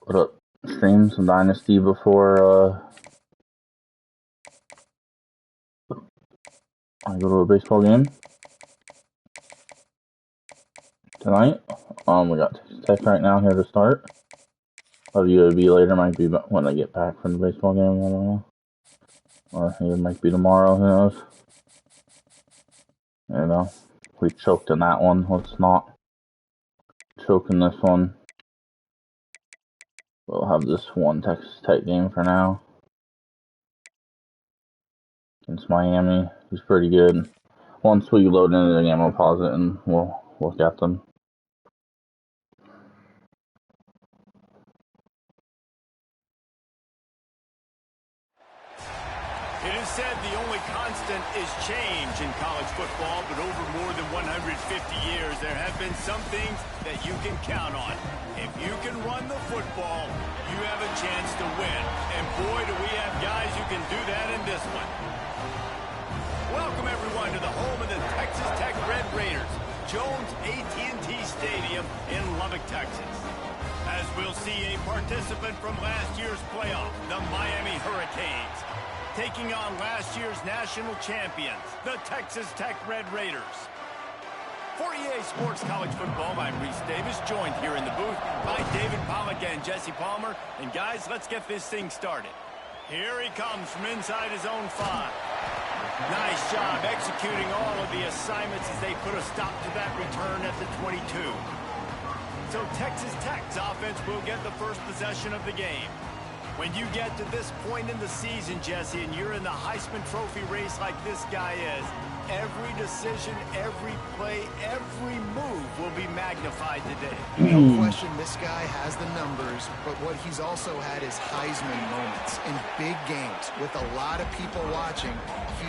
Put up stream some Dynasty before I go to a baseball game tonight. We got Tech right now here to start. Probably it'll be later, might be when I get back from the baseball game, I don't know. Or it might be tomorrow, who knows. You know, we choked in that one, let's not choke in this one. We'll have this one Texas Tech game for now. Against Miami, who's pretty good. Once we load into the game, I'll pause it and we'll look at them. It is said the only constant is change in college football, but over more than 150 years, there have been some things that you can count on. If you can run the football, you have a chance to win. And boy, do we have guys who can do that in this one. Welcome, everyone, to the home of the Texas Tech Red Raiders, Jones AT&T Stadium in Lubbock, Texas. As we'll see a participant from last year's playoff, the Miami Hurricanes, taking on last year's national champions, the Texas Tech Red Raiders. For EA Sports College Football, I'm Reese Davis, joined here in the booth by David Pollack and Jesse Palmer. And guys, let's get this thing started. Here he comes from inside his own 5. Nice job executing all of the assignments as they put a stop to that return at the 22. So Texas Tech's offense will get the first possession of the game. When you get to this point in the season, Jesse, and you're in the Heisman Trophy race like this guy is, every decision, every play, every move will be magnified today. No question this guy has the numbers, but what he's also had is Heisman moments in big games with a lot of people watching.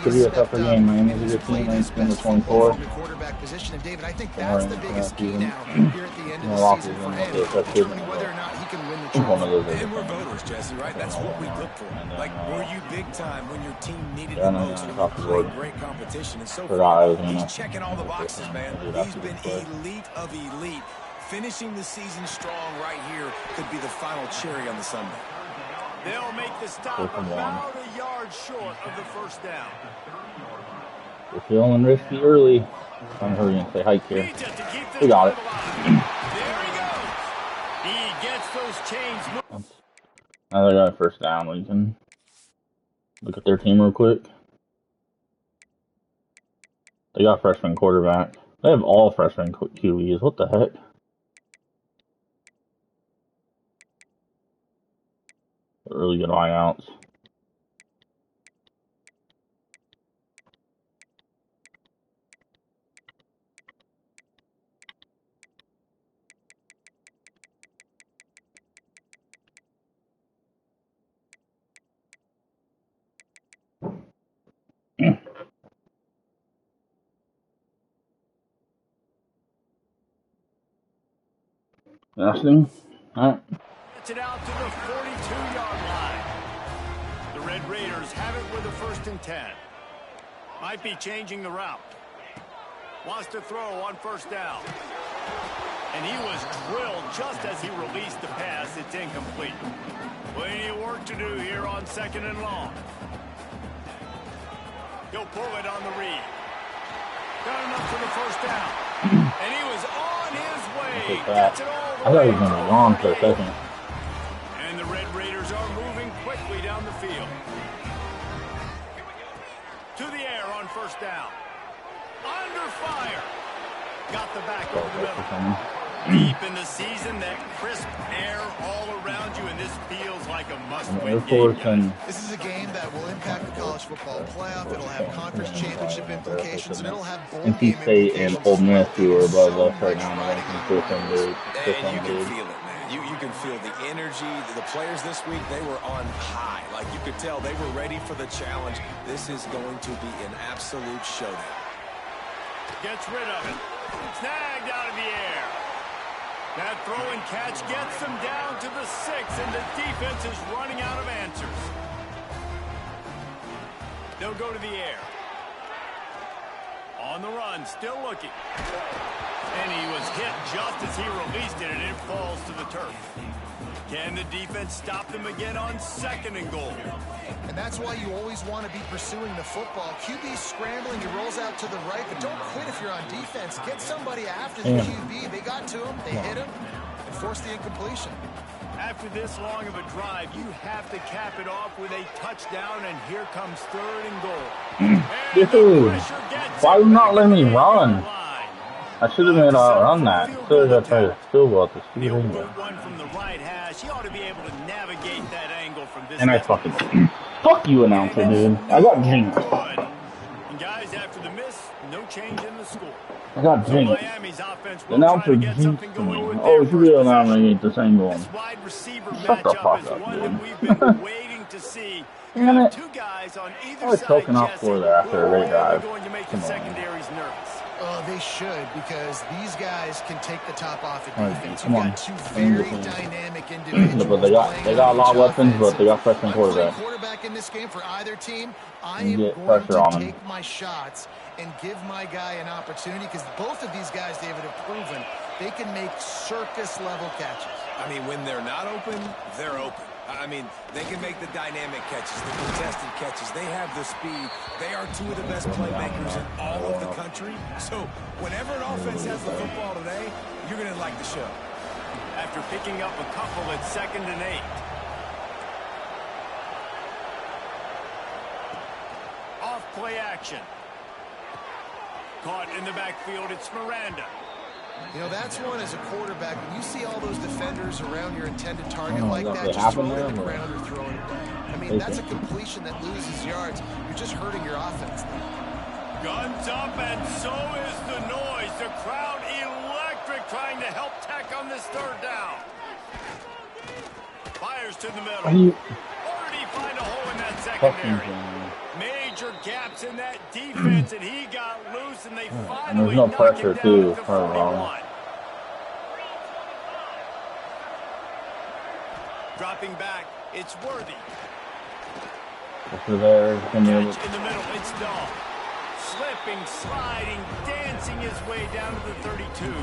Pretty a tougher game, man. He's a good team, 19-24. The quarterback position, and David, I think that's the biggest key now here at the end of the season for him, determining whether or not he can win the trophy. And we're voters, Jesse, right? That's what we look for. Like, were you big time when your team needed the most? And you played great competition and so forth. He's checking all the boxes, man. He's been elite of elite. Finishing the season strong right here could be the final cherry on the Sunday. They'll make the stop about a yard short of the first down. We're feeling risky early. I'm hurrying to say hike here. We got it. There he goes. He gets those chains moving. Now they got a first down. We can look at their team real quick. They got freshman quarterback. They have all freshman QBs. What the heck? Really good wideouts. Nothing. All right. Gets it out to the 42-yard line. The Red Raiders have it with a 1st and 10. Might be changing the route. Wants to throw on 1st down. And he was drilled just as he released the pass. It's incomplete. Plenty of work to do here on 2nd and long. He'll pull it on the read. Got enough for the 1st down. And he was on his way. Gets it all the I thought he was way going to be gone for a second. And the Red Raiders are moving quickly down the field. To the air on 1st down. Under fire. Got the back over the middle. Deep in the season, that crisp air all around you, and this feels like a must-win game. This is a game that will impact the college football playoff. It'll have conference championship implications, and it'll have bowl game NC State and Ole Miss, who are above us right now in the rankings, And you can feel it, man. You can feel the energy. The players this week, they were on high. Like, you could tell they were ready for the challenge. This is going to be an absolute showdown. Gets rid of it. Snagged out of the air. That throw and catch gets them down to the 6, and the defense is running out of answers. They'll go to the air. On the run, still looking. And he was hit just as he released it, and it falls to the turf. Can the defense stop them again on 2nd and goal? And that's why you always want to be pursuing the football. QB's scrambling, he rolls out to the right, but don't quit if you're on defense. Get somebody after the QB. They got to him, they hit him, and forced the incompletion. After this long of a drive, you have to cap it off with a touchdown, and here comes 3rd and goal. Dude, why are you not letting me run? I should have made a run that. So I tried to still go out the speed. One from the right hash. He ought to be able to navigate that angle from this. And I fucking fuck you, announcer, dude. I got jinxed. And guys, after the miss, no change in the score. I got jinxed. The announcer jinxed me. Oh, it's real now. I'm gonna get this angle. Shut the fuck up, dude. Waiting to see. Damn it. Two guys on either I was choking off for there after a great drive. Going to make the secondaries nervous. Oh, they should, because these guys can take the top off at defense. You've got two very dynamic individuals. But they got a lot of weapons, but they got freshman quarterback in this game for either team. I am going to take my shots and give my guy an opportunity, because both of these guys, David, have proven they can make circus-level catches. I mean, when they're not open, they're open. I mean, they can make the dynamic catches, the contested catches. They have the speed. They are two of the best playmakers in all of the country. So whenever an offense has the football today, you're going to like the show. After picking up a couple at 2nd and 8. Off play action. Caught in the backfield, it's Miranda. You know, that's one as a quarterback. When you see all those defenders around your intended target like that, just throw it in the ground or throw it away. I mean, that's a completion that loses yards. You're just hurting your offense. Guns up, and so is the noise. The crowd electric, trying to help Tech on this 3rd down. Fires to the middle. Already find a hole in that secondary. Major gaps in that defense, and he got loose, and they finally and there's no pressure, too. Dropping back, it's Worthy. Catch in the middle, it's Dahl. Slipping, sliding, dancing his way down to the 32.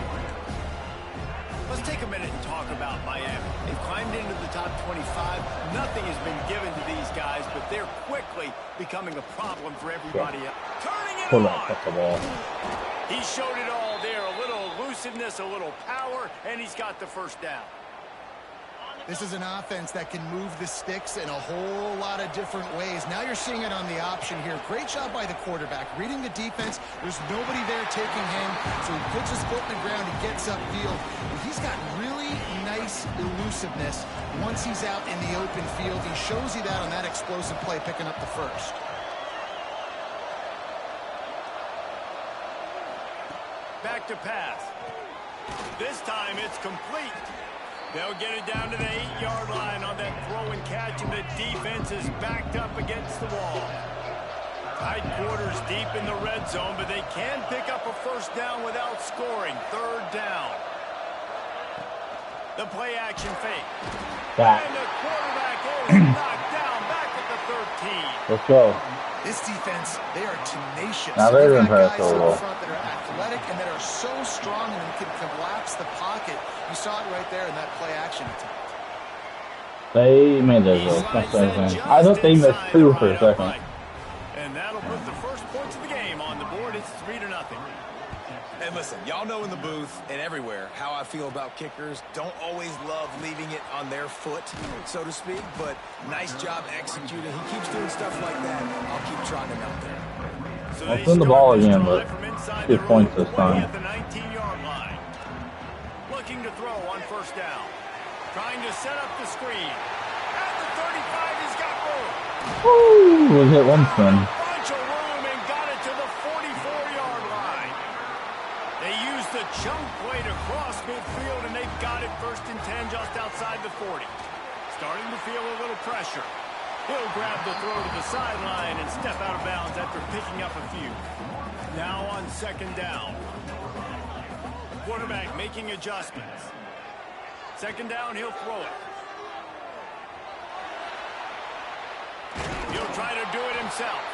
Let's take a minute and talk about Miami. They've climbed into the top 25. Nothing has been given to these guys, but they're quickly becoming a problem for everybody else. Turning it on. He showed it all there. A little elusiveness, a little power, and he's got the 1st down. This is an offense that can move the sticks in a whole lot of different ways. Now you're seeing it on the option here. Great job by the quarterback. Reading the defense. There's nobody there taking him. So he puts his foot in the ground. He gets upfield. And he's got really nice elusiveness once he's out in the open field. He shows you that on that explosive play, picking up the 1st. Back to pass. This time it's complete. They'll get it down to the 8-yard line on that throw and catch, and the defense is backed up against the wall. Tight quarters deep in the red zone, but they can pick up a 1st down without scoring. 3rd down. The play action fake. And the quarterback is knocked down back at the 13. Let's go. This defense, they are tenacious. Now they're in guys in front that are athletic and that are so strong and can collapse the pocket. You saw it right there in that play action attempt. They made those. I thought they missed 2 for a second. And that'll put the 1st points of the game on the board. It's 3-0. And listen, y'all know in the booth and everywhere how I feel about kickers. Don't always love leaving it on their foot, so to speak, but nice job executing. He keeps doing stuff like that. I'll keep trying him out there. So I'll spin the ball again, but 2 points this time. At the 19-yard line. Looking to throw on 1st down. Trying to set up the screen. At the 35, he's got room. Woo! We hit one spin. Bunch of room and got it to the 44-yard line. They used the chunk play to cross midfield, and they've got it 1st and 10 just outside the 40. Starting to feel a little pressure. He'll grab the throw to the sideline and step out of bounds after picking up a few. Now on 2nd down. Quarterback making adjustments. 2nd down, he'll throw it. He'll try to do it himself.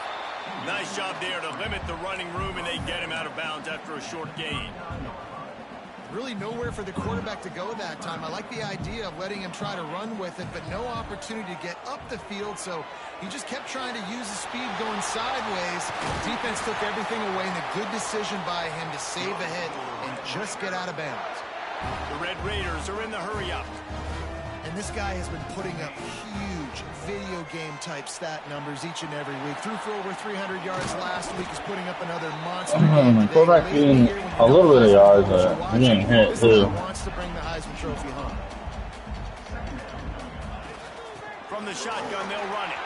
Nice job there to limit the running room, and they get him out of bounds after a short gain. Really nowhere for the quarterback to go that time. I like the idea of letting him try to run with it, but no opportunity to get up the field, so he just kept trying to use the speed going sideways. Defense took everything away, and a good decision by him to save a hit and just get out of bounds. The Red Raiders are in the hurry-up. And this guy has been putting up huge video game type stat numbers each and every week. Threw for over 300 yards last week. He's putting up another monster game today. Quarterback getting a little bit of yards, but he's getting hit too. Wants to bring the Heisman Trophy home. From the shotgun, they'll run it.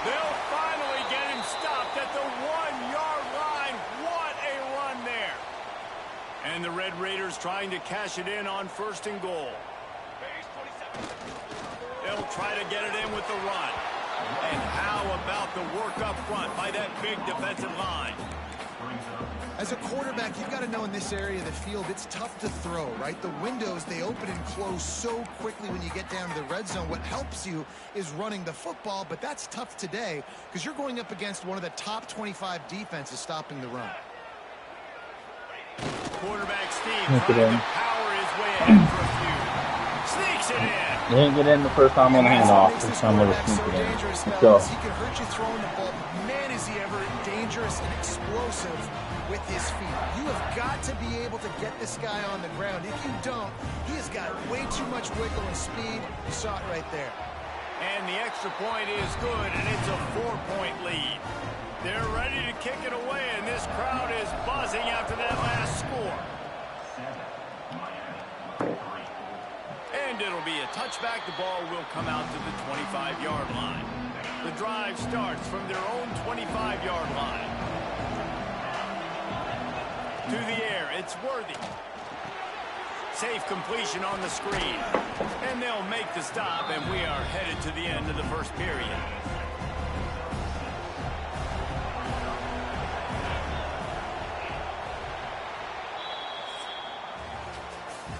They'll finally get him stopped at the 1-yard line. What a run there. And the Red Raiders trying to cash it in on 1st and goal. They'll try to get it in with the run. And how about the work up front by that big defensive line? As a quarterback, you've got to know in this area of the field, it's tough to throw, right? The windows, they open and close so quickly when you get down to the red zone. What helps you is running the football, but that's tough today because you're going up against one of the top 25 defenses stopping the run. Quarterback Steve trying to power his way ahead for a few. Sneaks it in. They didn't get in the first time on the handoff. This time with a sneak it in. Let's go. He can hurt you throwing the ball. Man, is he ever dangerous and explosive with his feet. You have got to be able to get this guy on the ground. If you don't, he has got way too much wiggle and speed. You saw it right there. And the extra point is good, and it's a 4-point lead. They're ready to kick it away, and this crowd is buzzing after that last score. And it'll be a touchback. The ball will come out to the 25-yard line. The drive starts from their own 25-yard line. To the air, it's Worthy. Safe completion on the screen. And they'll make the stop, and we are headed to the end of the first period.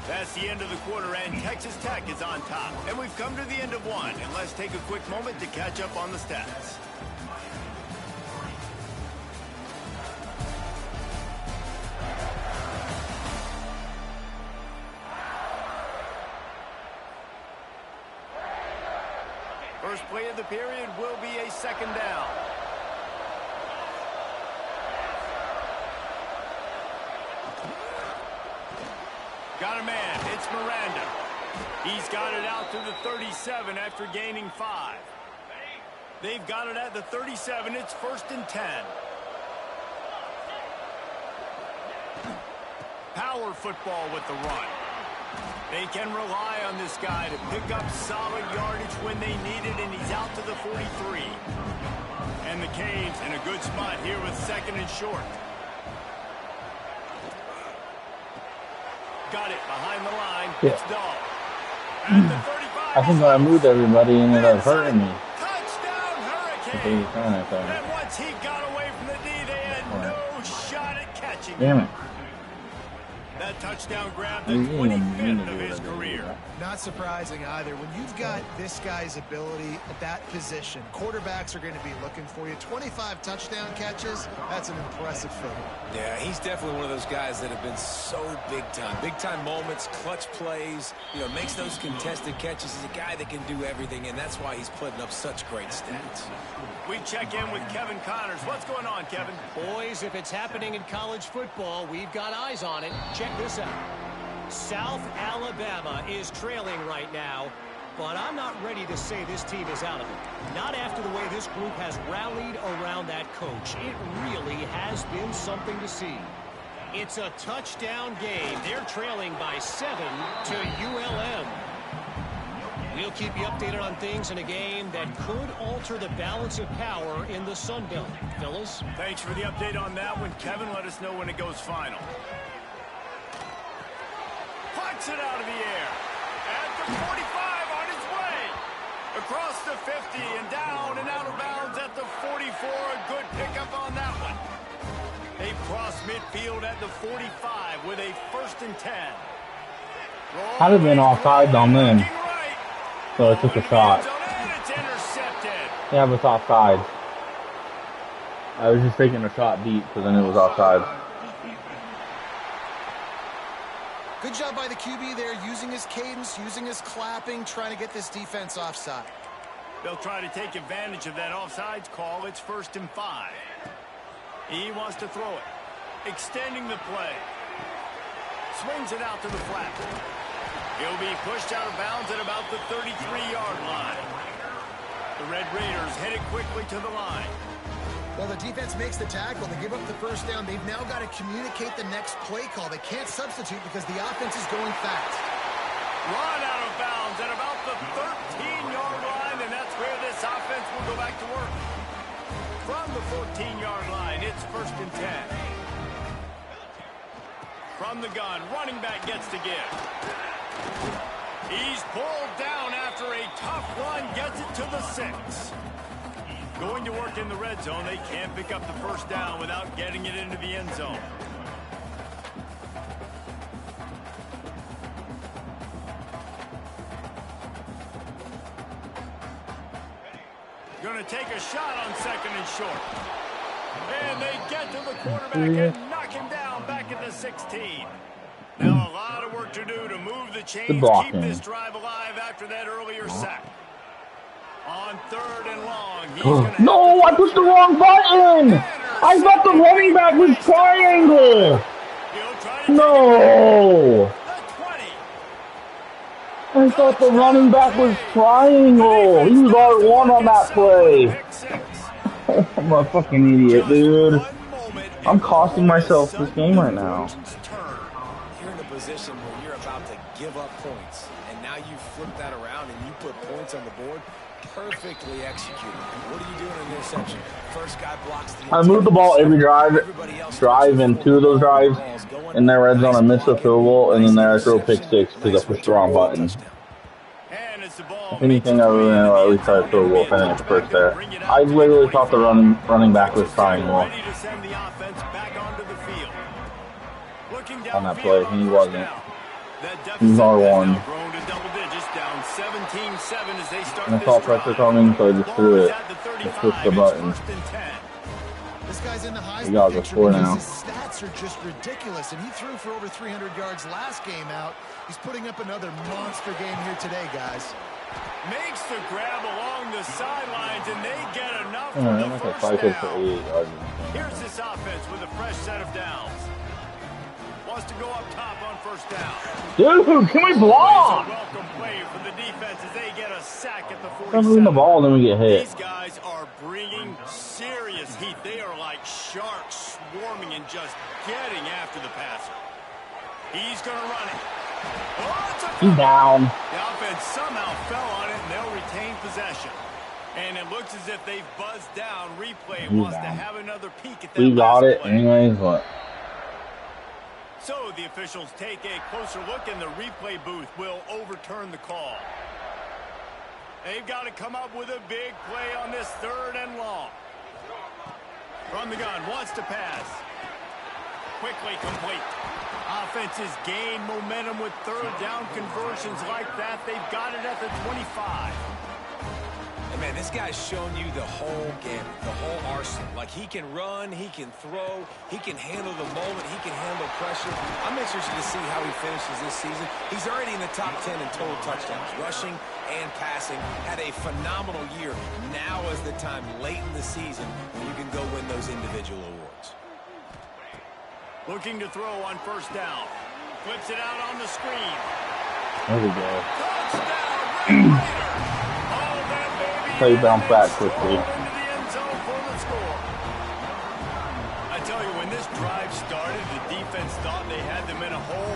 That's the end of the quarter, and Texas Tech is on top. And we've come to the end of one, and let's take a quick moment to catch up on the stats. First play of the period will be a 2nd down. Got a man. It's Miranda. He's got it out to the 37 after gaining 5. They've got it at the 37. It's 1st and 10. Power football with the run. They can rely on this guy to pick up solid yardage when they need it, and he's out to the 43. And the Canes in a good spot here with 2nd and short. Got it behind the line. Yeah. It's Dahl. At the 35. I think when I moved everybody and it ended up hurting me. Touchdown Hurricane. And once he got away from the D, they had no shot at catching him. Damn it. That touchdown grab, the 25th of his career. Not surprising either. When you've got this guy's ability at that position, quarterbacks are going to be looking for you. 25 touchdown catches, that's an impressive figure. Yeah, he's definitely one of those guys that have been so big time. Big time moments, clutch plays, you know, makes those contested catches. He's a guy that can do everything, and that's why he's putting up such great stats. We check in with Kevin Connors. What's going on, Kevin? Boys, if it's happening in college football, we've got eyes on it. Check this out. South Alabama is trailing right now, but I'm not ready to say this team is out of it. Not after the way this group has rallied around that coach. It really has been something to see. It's a touchdown game. They're trailing by 7 to ULM. We'll keep you updated on things in a game that could alter the balance of power in the Sun Belt. Fellas? Thanks for the update on that one, Kevin. Let us know when it goes final. Pucks it out of the air. At the 45 on his way. Across the 50 and down and out of bounds at the 44. A good pickup on that one. They cross midfield at the 45 with a 1st and 10. I'd have been offside on them. So I took a shot. And it's intercepted. Yeah, but it's offside. I was just taking a shot deep, so then it was offside. Good job by the QB there, using his cadence, using his clapping, trying to get this defense offside. They'll try to take advantage of that offsides call. It's 1st and 5. He wants to throw it. Extending the play. Swings it out to the flat. He'll be pushed out of bounds at about the 33-yard line. The Red Raiders headed quickly to the line. Well, the defense makes the tackle. They give up the first down. They've now got to communicate the next play call. They can't substitute because the offense is going fast. Run out of bounds at about the 13-yard line, and that's where this offense will go back to work. From the 14-yard line, it's 1st and 10. From the gun, running back gets to give. He's pulled down after a tough run, gets it to the 6. Going to work in the red zone. They can't pick up the first down without getting it into the end zone. Going to take a shot on 2nd and short. And they get to the quarterback and knock him down back at the 16. Now a lot of work to do to move the chains, keep this drive alive after that earlier sack. On 3rd and long, he's gonna no, I pushed the wrong button! I thought the running back was triangle! No! I thought the running back was triangle! He was R1 on that play! I'm a fucking idiot, dude. I'm costing myself this game right now. You're in a position where you're about to give up points, and now you flip that around and you put points on the board. Perfectly executed. What are you doing in interception? First guy blocks the I moved the ball every drive and 2 of those drives in their red zone. I missed a field goal, and then there I threw a pick 6 because I pushed the wrong button. If anything, I would at least try to throw a goal if I didn't first there. I literally thought the running back was triangle on that play, and he wasn't. He was R1. And I saw pressure coming, so I just threw it. Just pushed the button. This guy's in the high We got the score now. His stats are just ridiculous, and he threw for over 300 yards last game out. He's putting up another monster game here today, guys. Makes the grab along the sidelines, and they get enough for the first down. Here's this offense with a fresh set of downs. Wants to go up top on first down. Dude, can we block? Welcome play for the defense as they get a sack at the 47. I'm moving the ball, then we get hit. These guys are bringing serious heat. They are like sharks swarming and just getting after the passer. He's going to run it. He's down. The offense somehow fell on it, and they'll retain possession. And it looks as if they've buzzed down. Replay wants to have another peek at that. We got it anyways, but... So the officials take a closer look, and the replay booth will overturn the call. They've got to come up with a big play on this 3rd and long. From the gun, wants to pass. Quickly complete. Offenses gain momentum with 3rd down conversions like that. They've got it at the 25. And man, this guy's shown you the whole gamut, the whole arsenal. Like, he can run, he can throw, he can handle the moment, he can handle pressure. I'm interested to see how he finishes this season. He's already in the top 10 in total touchdowns, rushing and passing. Had a phenomenal year. Now is the time late in the season when you can go win those individual awards. Looking to throw on first down. Flips it out on the screen. There we go. Touchdown! Play bounce back quickly. I tell you, when this drive started, the defense thought they had them in a hole.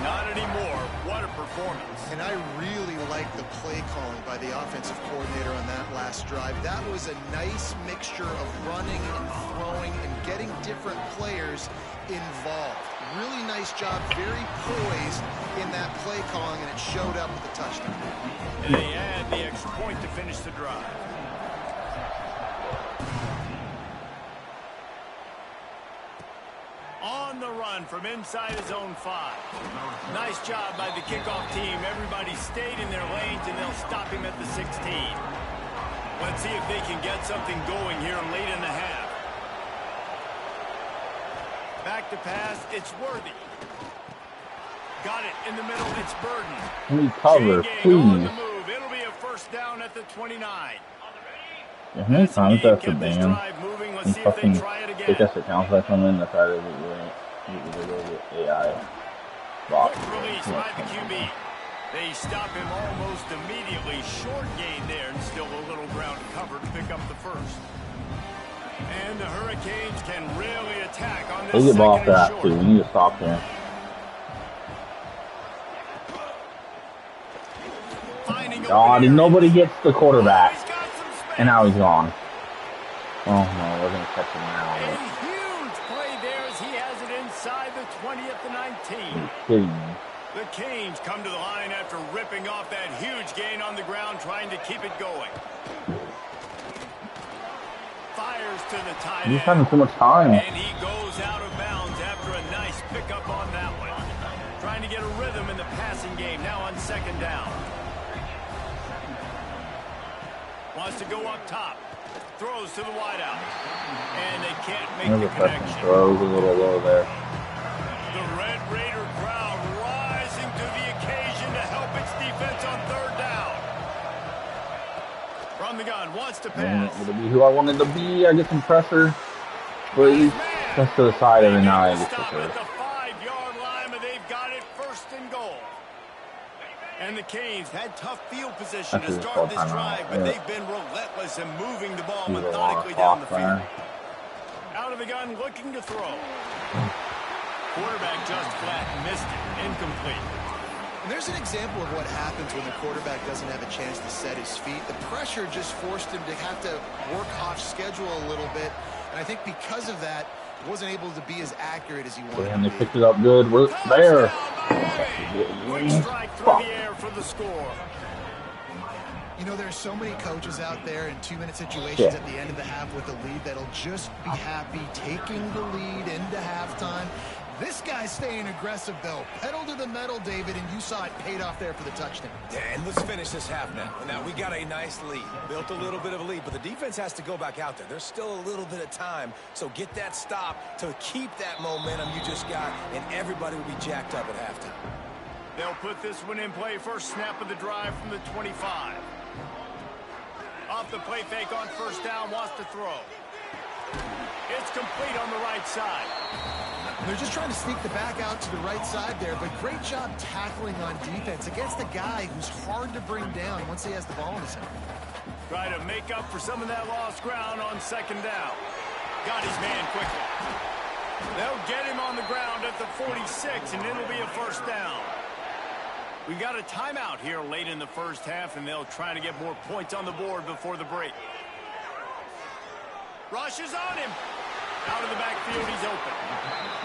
Not anymore. What a performance. And I really like the play calling by the offensive coordinator on that last drive. That was a nice mixture of running and throwing and getting different players involved. Really nice job, very poised in that play calling, and it showed up with the touchdown. And they add the extra point to finish the drive. On the run from inside his own 5. Nice job by the kickoff team. Everybody stayed in their lanes, and they'll stop him at the 16. Let's see if they can get something going here late in the half. to pass. It's Worthy. Got it in the middle. It's Burden. We cover, please. It'll be a first down at the 29. Yeah, how many times that's a ban? And fucking take us accounts that come in to try to get AI block. Release by the QB. They stop him almost immediately. Short gain there, and still a little ground to cover to pick up the first. And the Hurricanes can really attack on this. They get ball after that too. We need to stop here. God, and nobody gets the quarterback. And now he's gone. Oh no, we're gonna catch him now. A huge play there as he has it inside the 20 at the 19. Kidding me. The Canes come to the line after ripping off that huge gain on the ground, trying to keep it going. Fires to the tight end. He's having too much time. And he goes out of bounds after a nice pickup on that one. Trying to get a rhythm in the passing game now on second down. Wants to go up top. Throws to the wideout. And they can't make the connection. Throws a little low there. The Red Raider crowd rising to the occasion to help its defense on third down. From the gun, wants to pass. To be who I wanted to be. I get some pressure. But he's just to the side every now and then. Stop at the 5-yard line, but they've got it first and goal. And the Canes had tough field position to start this drive, but they've been relentless in moving the ball methodically down the field. Out of the gun, looking to throw. Quarterback just flat missed it. Incomplete. And there's an example of what happens when the quarterback doesn't have a chance to set his feet. The pressure just forced him to have to work off schedule a little bit. And I think because of that, he wasn't able to be as accurate as he wanted to be. And they picked it up good. We're there. Quick strike through the air for the score. You know, there's so many coaches out there in 2-minute situations at the end of the half with the lead that'll just be happy taking the lead into halftime. This guy's staying aggressive, though. Pedal to the metal, David, and you saw it paid off there for the touchdown. Yeah, and let's finish this half now. Now, we got a nice lead. Built a little bit of a lead, but the defense has to go back out there. There's still a little bit of time, so get that stop to keep that momentum you just got, and everybody will be jacked up at halftime. They'll put this one in play. First snap of the drive from the 25. Off the play fake on first down, wants to throw. It's complete on the right side. They're just trying to sneak the back out to the right side there, but great job tackling on defense against a guy who's hard to bring down once he has the ball in his hand. Try to make up for some of that lost ground on second down. Got his man quickly. They'll get him on the ground at the 46, and it'll be a first down. We got a timeout here late in the first half, and they'll try to get more points on the board before the break. Rushes on him. Out of the backfield, he's open.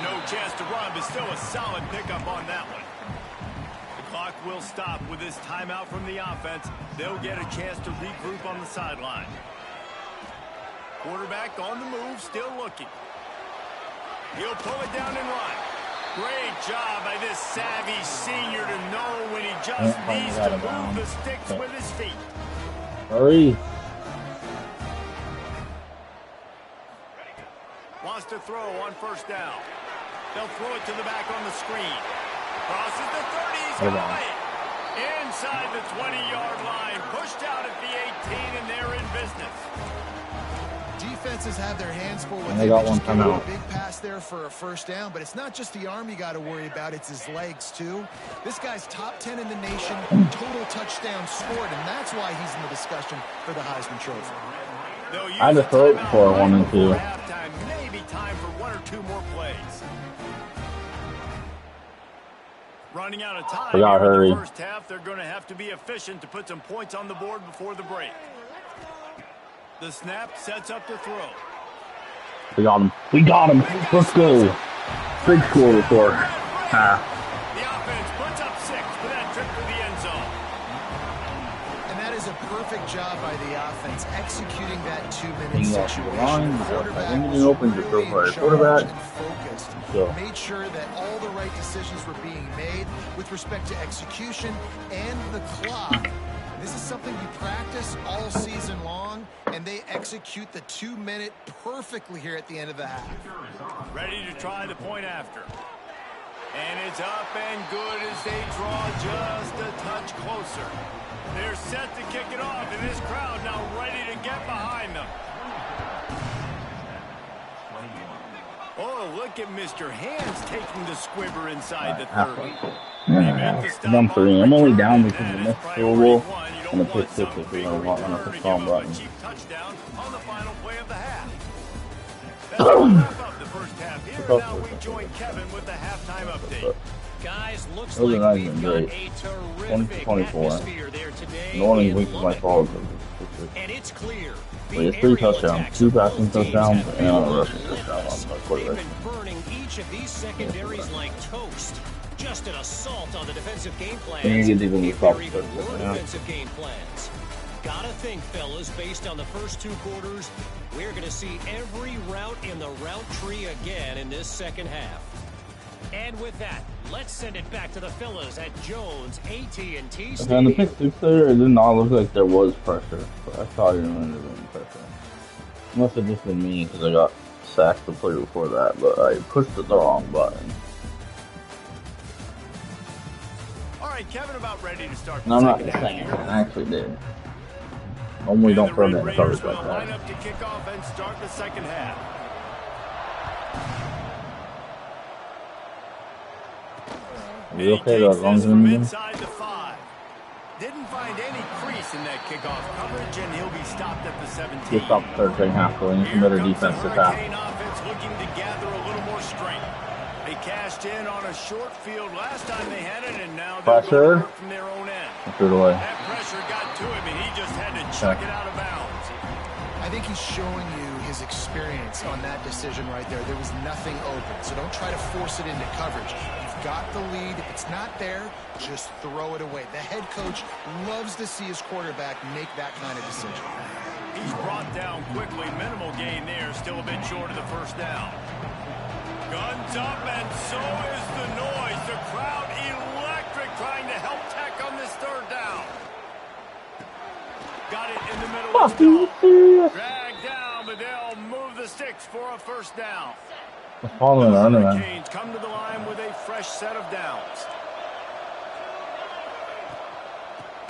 No chance to run, but still a solid pickup on that one. The clock will stop with this timeout from the offense. They'll get a chance to regroup on the sideline. Quarterback on the move, still looking. He'll pull it down and run. Great job by this savvy senior to know when he just needs to move the sticks with his feet. Hurry. Wants to throw on first down. They'll throw it to the back on the screen. Crosses the 30. He's going to lay it. Inside the 20-yard line. Pushed out at the 18, and they're in business. Defenses have their hands full with him. They got one timeout. A big pass there for a first down, but it's not just the arm you got to worry about, it's his legs too. This guy's top 10 in the nation, total touchdowns scored, and that's why he's in the discussion for the Heisman Trophy. I had to throw it before 1 and 2. Maybe time for 1 or 2 more plays. Running out of time. We got to hurry. In the first half, they're going to have to be efficient to put some points on the board before the break. The snap sets up to throw. We got him. We got him. Let's go. Big score report. The offense puts up 6 for that trip to the end zone. And that is a perfect job by the offense, executing that 2-minute situation. Quarterback. Focused. So. Made sure that all the right decisions were being made with respect to execution and the clock. This is something you practice all season long, and they execute the 2-minute perfectly here at the end of the half. Ready to try the point after. And it's up and good as they draw just a touch closer. They're set to kick it off, and this crowd now ready to get behind them. Oh, look at Mr. Hands taking the squibber inside the 30. I'm 3. I'm only down because of the next field goal and the pick 6 if we're going to run up the strong button. Touchdown on the final play of the half. That'll wrap up the first half here. Now we join Kevin with the halftime update. Guys, looks Those are like not even great. 20-24. today. No one week is my fault. And it's clear. We had 3 touchdowns, 2 passing touchdowns, and a rushing touchdown on the quarterback. They've been burning each of these secondaries like toast. Just an assault on the defensive game plans. Defensive game plans. Gotta think, fellas, based on the first 2 quarters, we're going to see every route in the route tree again in this second half. And with that, let's send it back to the fellas at Jones AT&T Stadium. And the pick 6 there, it did not look like there was pressure, but I thought it would have been pressure. Must have just been me because I got sacked the play before that, but I pushed the wrong button. All right, Kevin, about ready to start. And I'm not saying it, I actually did. Normally don't throw that in coverage like that. Line up to kick off and start the second half. Are you okay though, as long as we're inside the 5. Didn't find any crease in that kickoff coverage, and he'll be stopped at the 17. Get stopped third second half, so we need some better defense to pass. Offense looking to gather a little more strength. They cashed in on a short field last time they had it, and now they're going to work from their own end. That pressure got to him, and he just had to chuck it out of bounds. I think he's showing you his experience on that decision right there. There was nothing open, so don't try to force it into coverage. You've got the lead. If it's not there, just throw it away. The head coach loves to see his quarterback make that kind of decision. He's brought down quickly. Minimal gain there. Still a bit short of the first down. Guns up, and so is the noise. The crowd electric, trying to help Tech on this third down. Got it in the middle. Dragged down, but they'll move the sticks for a first down. The Hurricanes come to the line with a fresh set of downs.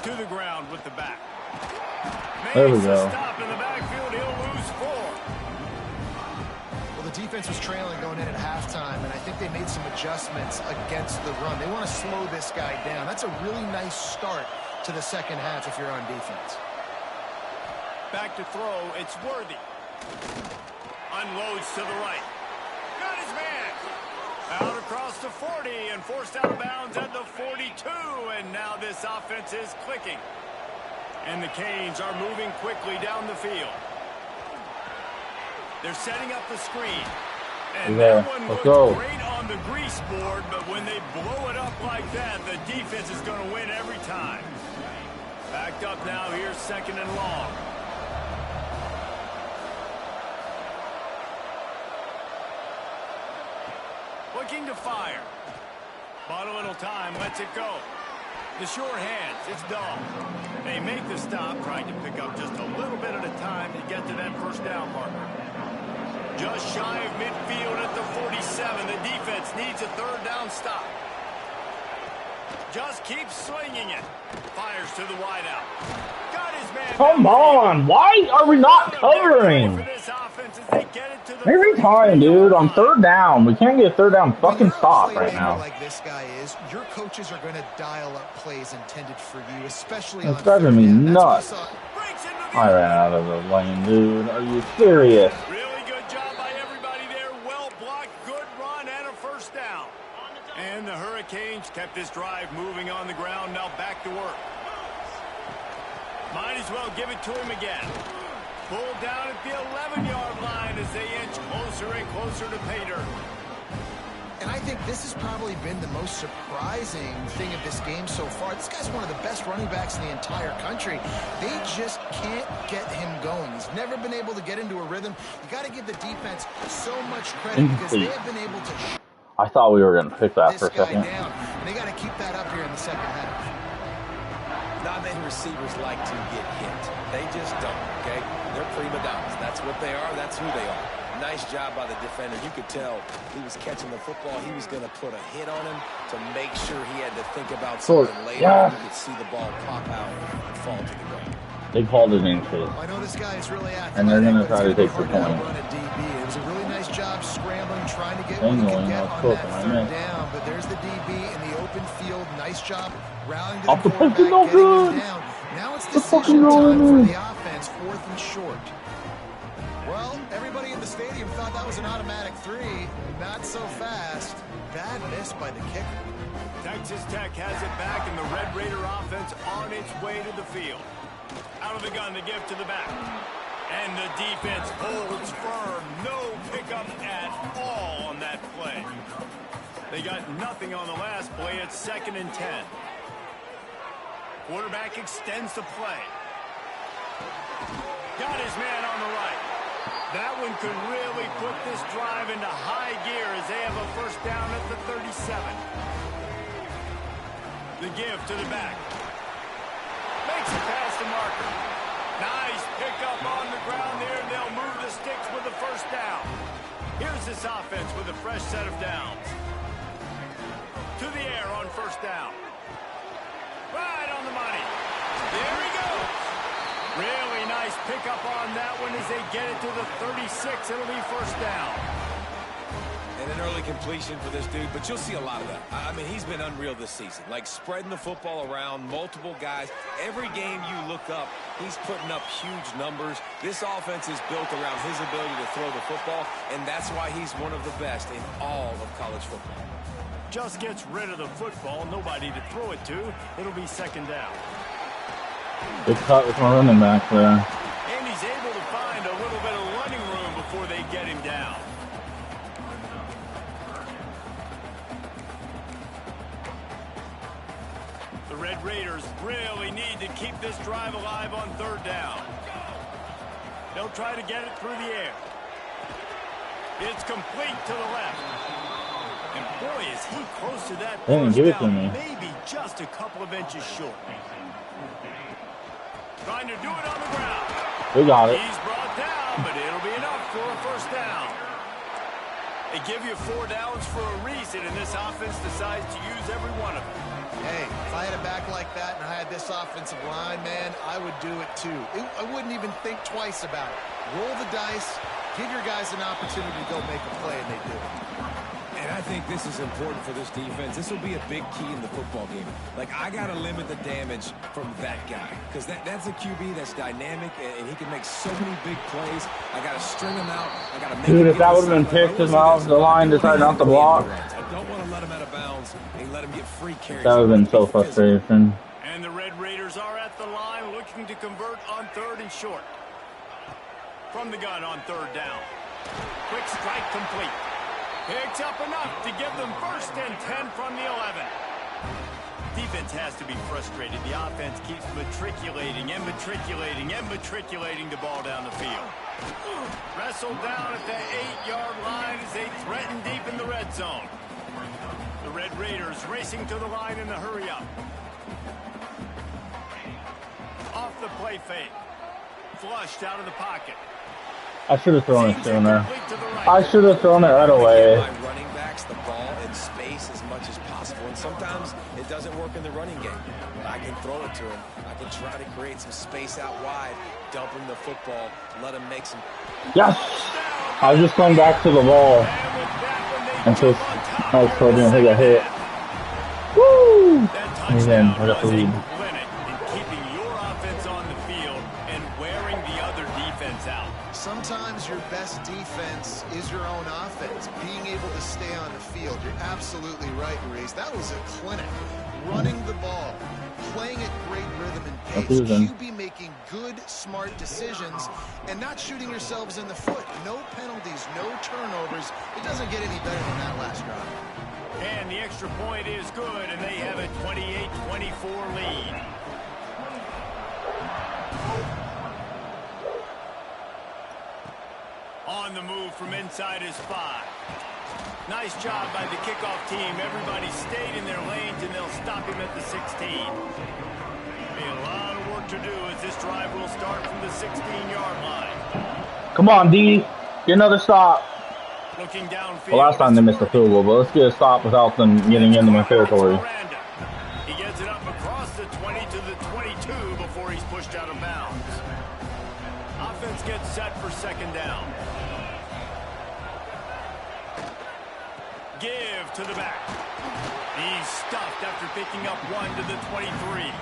To the ground with the back. There we go. Stop in the backfield. He'll lose 4. Well, the defense was trailing going in at halftime, and I think they made some adjustments against the run. They want to slow this guy down. That's a really nice start to the second half if you're on defense. Back to throw. It's Worthy. Unloads to the right. Got his man. Out across the 40 and forced out of bounds at the 42. And now this offense is clicking. And the Canes are moving quickly down the field. They're setting up the screen. And that one looks great on the grease board, but when they blow it up like that, the defense is going to win every time. Backed up now, here's second and long. Looking to fire. Bought a little time, lets it go. The short hands, it's Dahl. They make the stop, trying to pick up just a little bit at a time to get to that first down marker. Just shy of midfield at the 47. The defense needs a third down stop. Just keeps swinging it. Fires to the wideout. Got his man. Come on, why are we not covering? Every time, dude, on third down, we can't get a third down fucking stop right now. Like this guy is, your coaches are going to dial up plays intended for you, especially it's driving me nuts. I ran out of the lane, dude. Are you serious? Really good job by everybody there. Well blocked, good run, and a first down. And the Hurricanes kept this drive moving on the ground. Now back to work. Might as well give it to him again. Pulled down at the 11-yard line as they inch closer and closer to pay dirt. And I think this has probably been the most surprising thing of this game so far. This guy's one of the best running backs in the entire country. They just can't get him going. He's never been able to get into a rhythm. You got to give the defense so much credit because they have been able to. I thought we were going to pick that for a second. Down. And they got to keep that up here in the second half. Not many receivers like to get hit. They just don't, okay? They're prima donnas. That's what they are. That's who they are. Nice job by the defender. You could tell he was catching the football. He was going to put a hit on him to make sure he had to think about something later. Yeah. You could see the ball pop out and fall to the ground. They called it inches. I know this guy is really athletic, and they're going to try to take the point. It was a really nice job scrambling, trying to get what he could get on that third down. But there's the DB in the open field. Nice job rallying to the quarterback, getting him down. Now it's decision time for the offense, 4th and short. Well, everybody in the stadium thought that was an automatic 3. Not so fast. Bad miss by the kicker. Texas Tech has it back, and the Red Raider offense on its way to the field. Out of the gun, the give to the back. And the defense holds firm. No pickup at all on that play. They got nothing on the last play. It's 2nd and 10. Quarterback extends the play. Got his man on the right. That one could really put this drive into high gear as they have a first down at the 37. The give to the back. Makes it past the marker. Nice pickup on the ground there. They'll move the sticks with the first down. Here's this offense with a fresh set of downs. To the air on first down. Right on the money. There he goes. Really nice pickup on that one as they get it to the 36. It'll be first down. And an early completion for this dude, but you'll see a lot of that. I mean, he's been unreal this season. Like, spreading the football around, multiple guys. Every game you look up, he's putting up huge numbers. This offense is built around his ability to throw the football, and that's why he's one of the best in all of college football. Just gets rid of the football, nobody to throw it to. It'll be 2nd down. Good cut with my running back there. And he's able to find a little bit of running room before they get him down. The Red Raiders really need to keep this drive alive on 3rd down. They'll try to get it through the air. It's complete to the left. And boy, is he close to that first give it to down, me. maybe just a couple of inches short. Trying to do it on the ground. We got it. He's brought down, but it'll be enough for a first down. They give you 4 downs for a reason, and this offense decides to use every one of them. Hey, if I had a back like that and I had this offensive line, man, I would do it too. I wouldn't even think twice about it. Roll the dice, give your guys an opportunity to go make a play, and they do it. And I think this is important for this defense. This will be a big key in the football game. Like, I got to limit the damage from that guy, because that's a QB that's dynamic, and he can make so many big plays. I got to string him out. I got to make Dude, if that would have been picked as well, the line decided not to block. I don't want to let him out of bounds and let him get free carries. That would have been so frustrating. And the Red Raiders are at the line looking to convert on 3rd and short. From the gun on 3rd down. Quick strike complete. Picks up enough to give them 1st and 10 from the 11. Defense has to be frustrated. The offense keeps matriculating and matriculating and matriculating the ball down the field. Wrestled down at the 8-yard line as they threaten deep in the red zone. The Red Raiders racing to the line in the hurry up. Off the play fake. Flushed out of the pocket. I should have thrown it sooner. I should have thrown it right away. My running backs the ball in space as much as possible, and sometimes it doesn't work in the running game. I can throw it to him. I can try to create some space out wide, dump him the football, let him make some. Yes! I was just going back to the ball. And so I was still didn't take a hit. Woo! And then I got the lead. Sometimes your best defense is your own offense, being able to stay on the field. You're absolutely right, Reese. That was a clinic. Running the ball, playing at great rhythm and pace, QB making good, smart decisions, and not shooting yourselves in the foot. No penalties, no turnovers. It doesn't get any better than that last drive. And the extra point is good, and they have a 28-24 lead. On the move from inside his 5. Nice job by the kickoff team. Everybody stayed in their lanes, and they'll stop him at the 16. A lot of work to do as this drive will start from the 16-yard line. Come on, D. Get another stop. Looking downfield. Well, last time they missed a field goal, but let's get a stop without them getting into my territory. He gets it up across the 20 to the 22 before he's pushed out of bounds. Offense gets set for second down. Give to the back. He's stuffed after picking up 1 to the 23.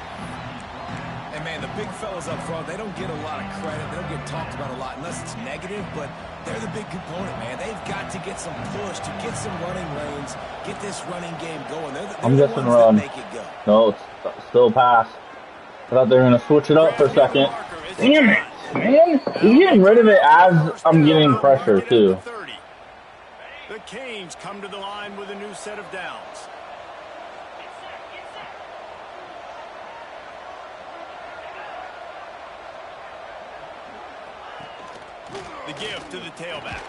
And, man, the big fellas up front, they don't get a lot of credit. They don't get talked about a lot unless it's negative, but they're the big component, man. They've got to get some push to get some running lanes, get this running game going. They're the ones that make it go. No, it's still pass. I thought they were going to switch it up for a second. Damn it, man. He's getting rid of it as I'm getting pressure, too. The Canes come to the line with a new set of downs. The give to the tailback.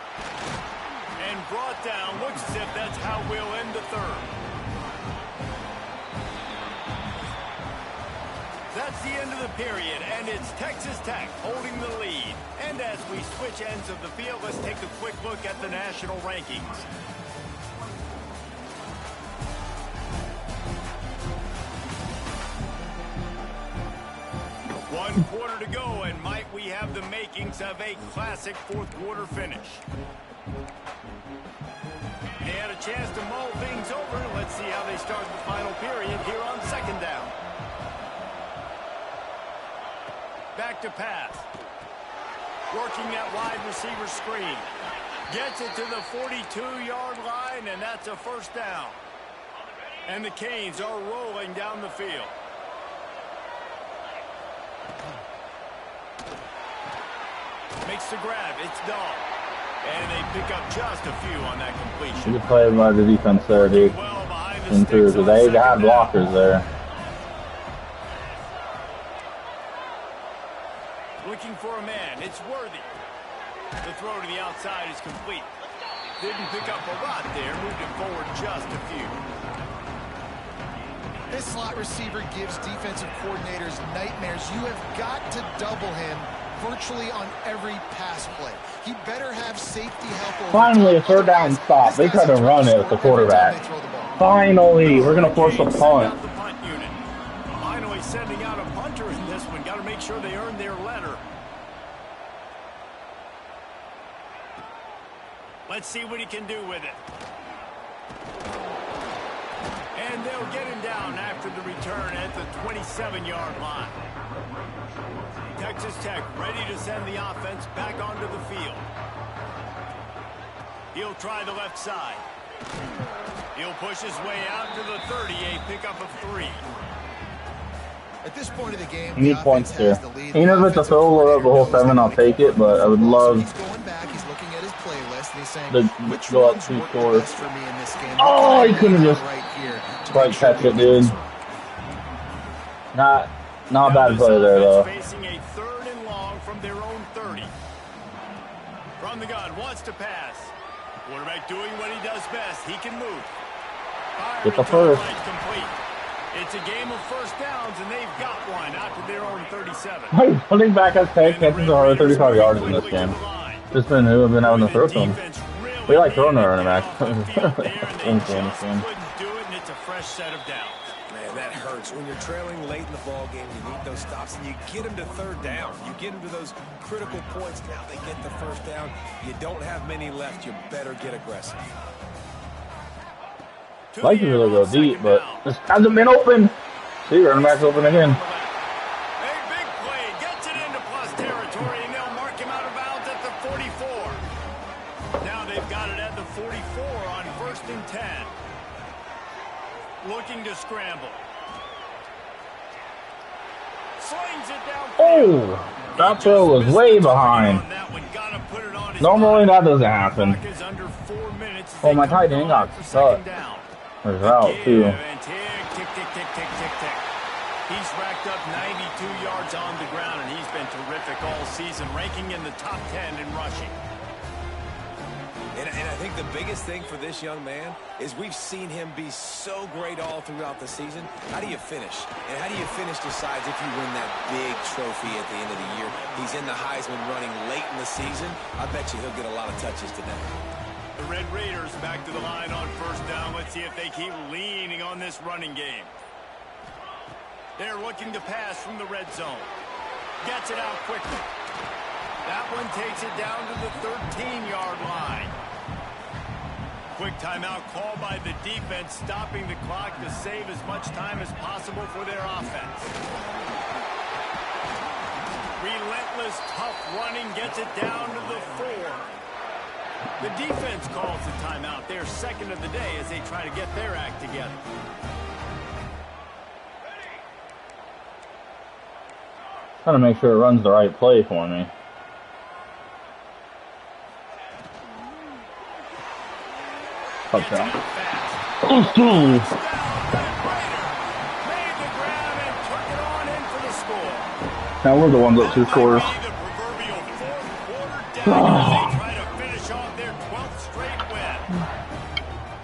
And brought down. Looks as if that's how we'll end the third. That's the end of the period, and it's Texas Tech holding the lead. And as we switch ends of the field, let's take a quick look at the national rankings. One quarter to go, and might we have the makings of a classic fourth quarter finish. They had a chance to mull things over. Let's see how they start the final period here on second down. Back to pass. Working that wide receiver screen. Gets it to the 42-yard line, and that's a first down. And the Canes are rolling down the field. Makes the grab. It's Dahl. And they pick up just a few on that completion. Good play by the defense there, dude. Because they had blockers there. Looking for a man. It's Worthy. The throw to the outside is complete. Didn't pick up a lot there. Moved it forward just a few. This slot receiver gives defensive coordinators nightmares. You have got to double him virtually on every pass play. He better have safety help. Finally, a third down stop. They tried to run it with the quarterback. Finally, we're going to force a punt. Finally sending out a punter in this one. Got to make sure they earn their letter. Let's see what he can do with it. And they'll get him down after the return at the 27-yard line. Texas Tech ready to send the offense back onto the field. He'll try the left side. He'll push his way out to the 30, a pickup of 3. At this point of the game, you need points here. Even if it's a field goal of the whole 7, I'll take it, but I would love he's going back, he's looking at his playlist, and he's saying, which go up 2 scores. Oh, he couldn't just quite catch it, dude. Not bad play there, though. Facing a 3rd and long from their own 30. From the gun, wants to pass. Quarterback doing what he does best. He can move. Get the first. Complete. It's a game of first downs, and they've got one out to their own 37. Running back has 10 catches or 35 yards in this game. Just been who have been having to throw to him. We like throwing our running back. It's a fresh set of downs. Man, that hurts. When you're trailing late in the ball game, you need those stops, and you get them to third down. You get them to those critical points. Now they get the first down. You don't have many left. You better get aggressive. Like to really go deep, but this hasn't been open. See, running back's open again. A big play gets it into plus territory, and they'll mark him out of bounds at the 44. Now they've got it at the 44 on 1st and 10. Looking to scramble. Slings it down. Oh, that throw was way behind. Normally that doesn't happen. Oh, my tight end got stuck. There's out, too. He's racked up 92 yards on the ground, and he's been terrific all season, ranking in the top 10 in rushing. And I think the biggest thing for this young man is we've seen him be so great all throughout the season. How do you finish? And how do you finish decides if you win that big trophy at the end of the year. He's in the Heisman running late in the season. I bet you he'll get a lot of touches today. The Red Raiders back to the line on first down. Let's see if they keep leaning on this running game. They're looking to pass from the red zone. Gets it out quickly. That one takes it down to the 13-yard line. Quick timeout call by the defense, stopping the clock to save as much time as possible for their offense. Relentless, tough running gets it down to the 4. The defense calls the timeout, their second of the day, as they try to get their act together. Trying to make sure it runs the right play for me. Touchdown. Now we're the ones up 2 scores.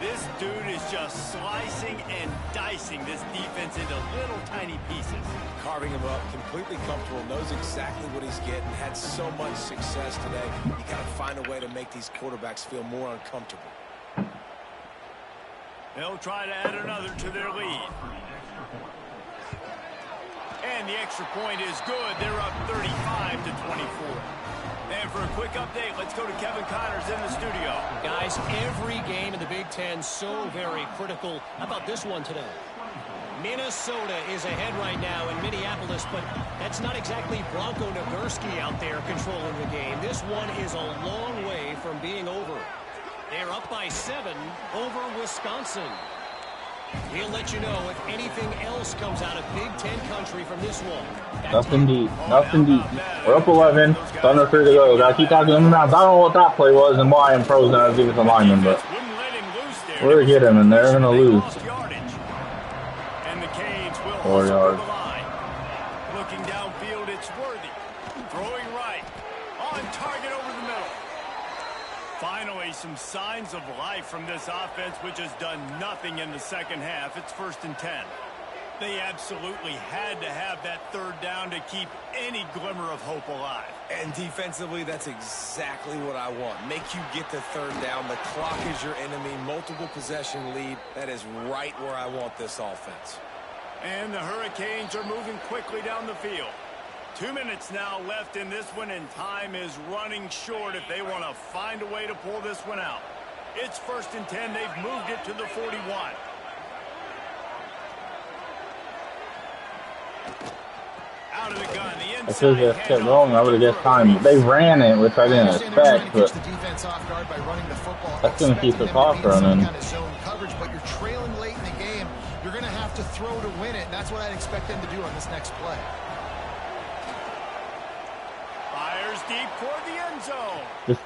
This dude is just slicing and dicing this defense into little tiny pieces. Carving him up, completely comfortable, knows exactly what he's getting, had so much success today. You got to find a way to make these quarterbacks feel more uncomfortable. They'll try to add another to their lead. And the extra point is good. They're up 35-24. And for a quick update, let's go to Kevin Connors in the studio. Guys, every game in the Big Ten so very critical. How about this one today? Minnesota is ahead right now in Minneapolis, but that's not exactly Bronco Nagurski out there controlling the game. This one is a long way from being over. They're up by 7 over Wisconsin. We'll let you know if anything else comes out of Big Ten country from this one. Nothing deep. Nothing deep. We're up 11. It's under 3 to go. Gotta keep talking them around. I don't know what that play was and why I'm frozen out of the lineman, but we're gonna get him and they're gonna lose. 4 yards. Looking downfield, it's Worthy. Throwing right. On target over the middle. Finally, some signs of life from this offense, which has done nothing in the second half. It's 1st and 10. They absolutely had to have that 3rd down to keep any glimmer of hope alive. And defensively, that's exactly what I want. Make you get the 3rd down. The clock is your enemy. Multiple possession lead. That is right where I want this offense. And the Hurricanes are moving quickly down the field. 2 minutes now left in this one, and time is running short if they want to find a way to pull this one out. It's 1st and 10. They've moved it to the 41. Out of the gun. The inside. I should have just kept rolling. I would have guessed time. They ran it, which I didn't expect, but that's going to keep the clock running. But you're trailing late in the game. You're going to have to throw to win it. And that's what I'd expect them to do on this next play. Fires deep toward the end zone. Just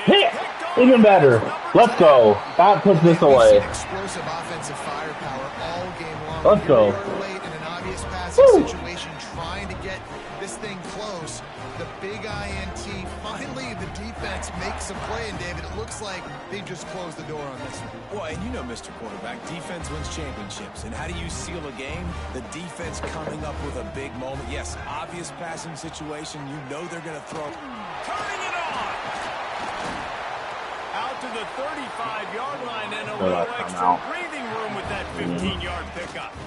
hit! Even better. Let's go. That puts this away. Explosive offensive firepower all game long. Let's go. Late in an obvious passing situation, trying to get this thing close. The big INT. Finally, the defense makes a play, and David, it looks like they just closed the door on this one. Well, and you know, Mr. Quarterback, defense wins championships. And how do you seal a game? The defense coming up with a big moment. Yes, obvious passing situation. You know they're going to throw. Turning it on. Out to the 35-yard line, and a little extra breathing room with that 15-yard pickup.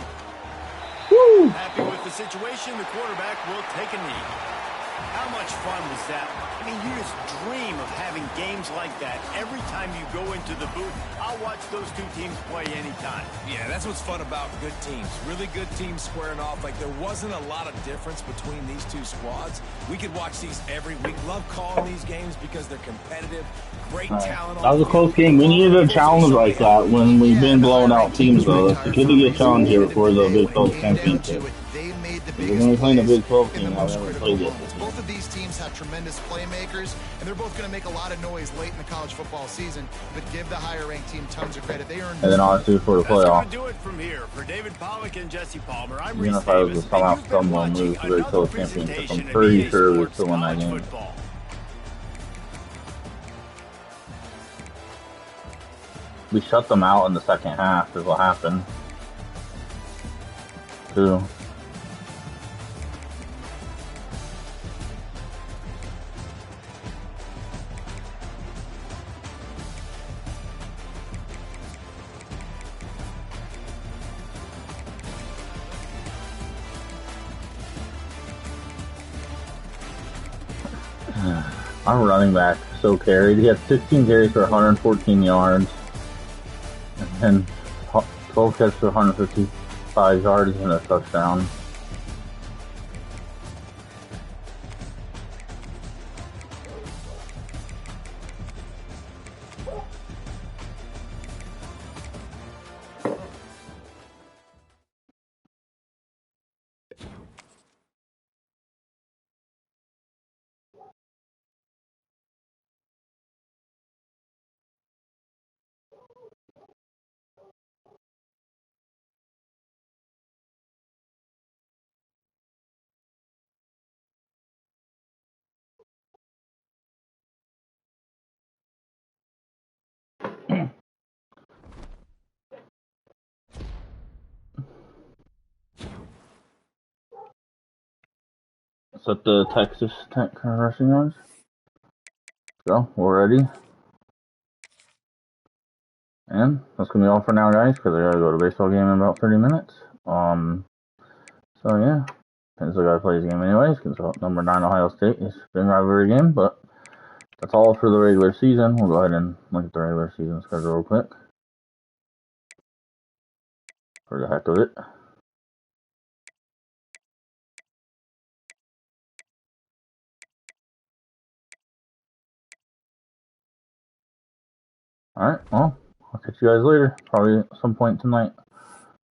Woo. Happy with the situation, the quarterback will take a knee. How much fun was that? I mean, you just dream of having games like that every time you go into the booth. I'll watch those two teams play anytime. Yeah, that's what's fun about good teams. Really good teams squaring off. Like, there wasn't a lot of difference between these two squads. We could watch these every week. Love calling these games because they're competitive. Great talent. That was a close game. We needed a challenge like that when we've been blowing out teams, though. It's good to get challenged here before the Big 12 championship. We're going to be playing the Big 12 team. I've never played it. Both of these teams have tremendous playmakers, and they're both going to make a lot of noise late in the college football season. But give the higher-ranked team tons of credit. They earned. And then R2 for the playoff. Do it from here for David Pollock and Jesse Palmer. I'm Even if I was to somehow someone move to the Big 12 championship, I'm pretty sure we're still in that game. we shut them out in the second half is what happened. Too. Our running back so carried. He had 16 carries for 114 yards, and 12 catches for 155 yards and a touchdown. Is that the Texas Tech rushing yards? So, we're ready. And that's going to be all for now, guys, because I got to go to a baseball game in about 30 minutes. So, yeah. Since I got to play this game anyways, because number 9 Ohio State is a big rivalry game, but that's all for the regular season. We'll go ahead and look at the regular season schedule real quick. For the heck of it. Alright, well, I'll catch you guys later. Probably at some point tonight.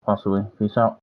Possibly. Peace out.